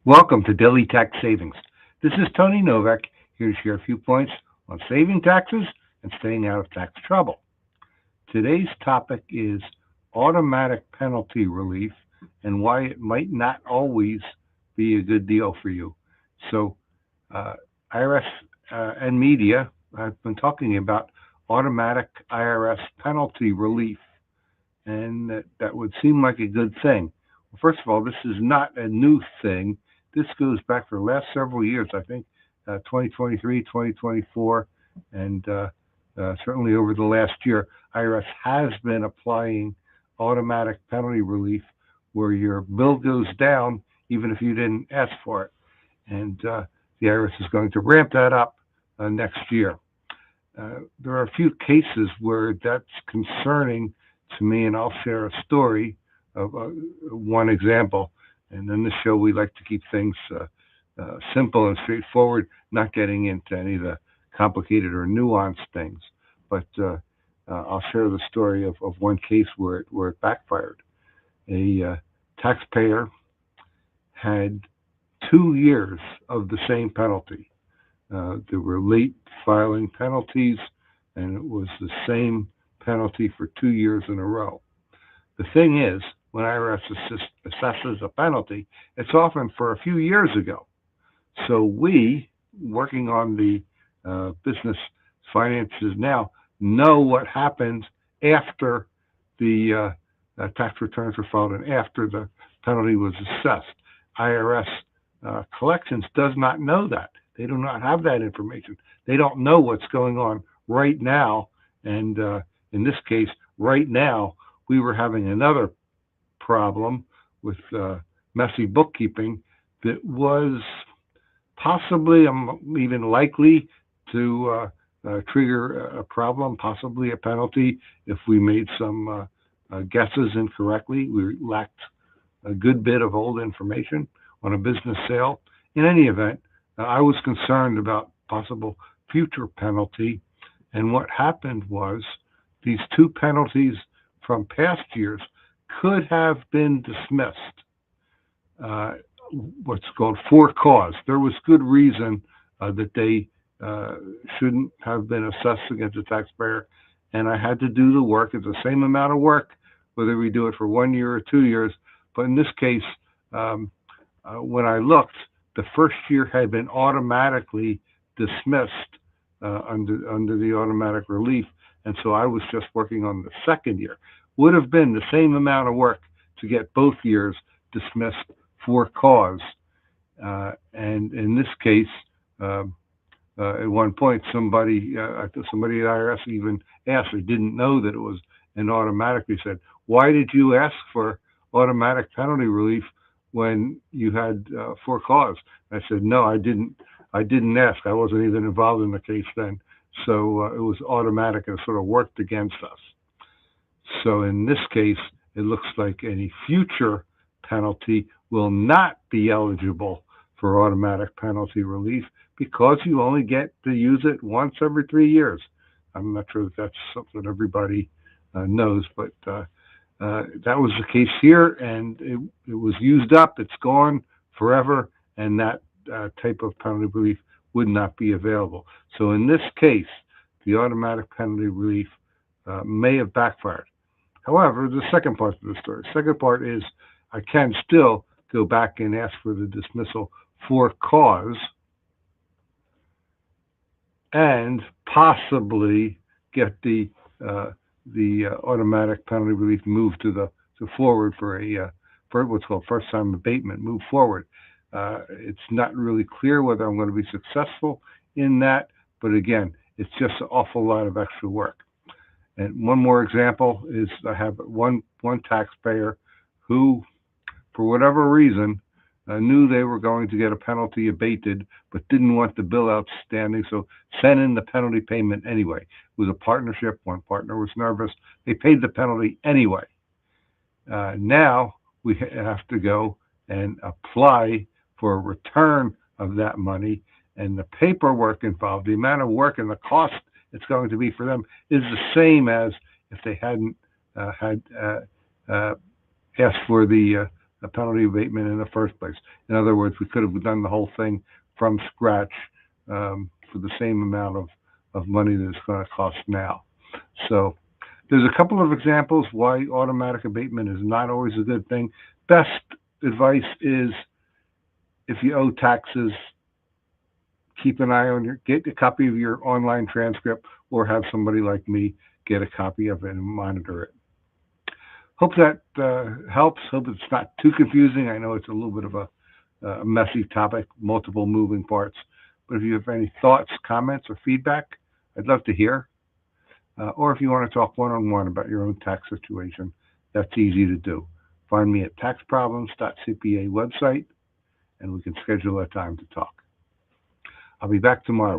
Welcome to Daily Tax Savings. This is Tony Novak here to share a few points on saving taxes and staying out of tax trouble. Today's topic is automatic penalty relief and why it might not always be a good deal for you. So, uh, IRS and media have been talking about automatic IRS penalty relief, and that would seem like a good thing. Well, first of all, this is not a new thing. This goes back for the last several years, I think 2023, 2024, and certainly over the last year, IRS has been applying automatic penalty relief where your bill goes down even if you didn't ask for it. And the IRS is going to ramp that up next year. There are a few cases where that's concerning to me, and I'll share a story of one example. And in this show, we like to keep things simple and straightforward, not getting into any of the complicated or nuanced things. But I'll share the story of one case where it backfired. A taxpayer had 2 years of the same penalty. There were late filing penalties, and it was the same penalty for 2 years in a row. The thing is, when IRS assesses a penalty, it's often for a few years ago. So we, working on the business finances now, know what happens after the tax returns were filed and after the penalty was assessed. IRS collections does not know that. They do not have that information. They don't know what's going on right now. And in this case, right now, we were having another problem with messy bookkeeping that was possibly even likely to trigger a problem, possibly a penalty if we made some guesses incorrectly. We lacked a good bit of old information on a business sale. In any event, I was concerned about possible future penalty, and what happened was these two penalties from past years could have been dismissed, what's called for cause. There was good reason that they shouldn't have been assessed against the taxpayer, and I had to do the work. It's the same amount of work, whether we do it for 1 year or 2 years. But in this case, when I looked, the first year had been automatically dismissed under the automatic relief, and so I was just working on the second year. Would have been the same amount of work to get both years dismissed for cause. And in this case, at one point, somebody at IRS even asked, or didn't know that it was an automatic. They said, "Why did you ask for automatic penalty relief when you had for cause?" I said, "No, I didn't. I didn't ask. I wasn't even involved in the case then. So it was automatic and sort of worked against us." So in this case, it looks like any future penalty will not be eligible for automatic penalty relief because you only get to use it once every 3 years. I'm not sure that that's something everybody knows, but that was the case here, and it was used up. It's gone forever, and that type of penalty relief would not be available. So in this case, the automatic penalty relief may have backfired. However, the second part of the story, second part is I can still go back and ask for the dismissal for cause and possibly get the automatic penalty relief moved to forward for what's called first time abatement, move forward. It's not really clear whether I'm going to be successful in that, but again, it's just an awful lot of extra work. And one more example is I have one taxpayer who, for whatever reason, knew they were going to get a penalty abated, but didn't want the bill outstanding, so sent in the penalty payment anyway. It was a partnership. One partner was nervous. They paid the penalty anyway. Now we have to go and apply for a return of that money, and the paperwork involved, the amount of work and the cost it's going to be for them is the same as if they hadn't had asked for the a penalty abatement in the first place. In other words, we could have done the whole thing from scratch for the same amount of money that it's going to cost now. So there's a couple of examples why automatic abatement is not always a good thing. Best advice is if you owe taxes, keep an eye on get a copy of your online transcript or have somebody like me get a copy of it and monitor it. Hope that helps. Hope it's not too confusing. I know it's a little bit of a messy topic, multiple moving parts. But if you have any thoughts, comments, or feedback, I'd love to hear. Or if you want to talk one-on-one about your own tax situation, that's easy to do. Find me at taxproblems.cpa website, and we can schedule a time to talk. I'll be back tomorrow.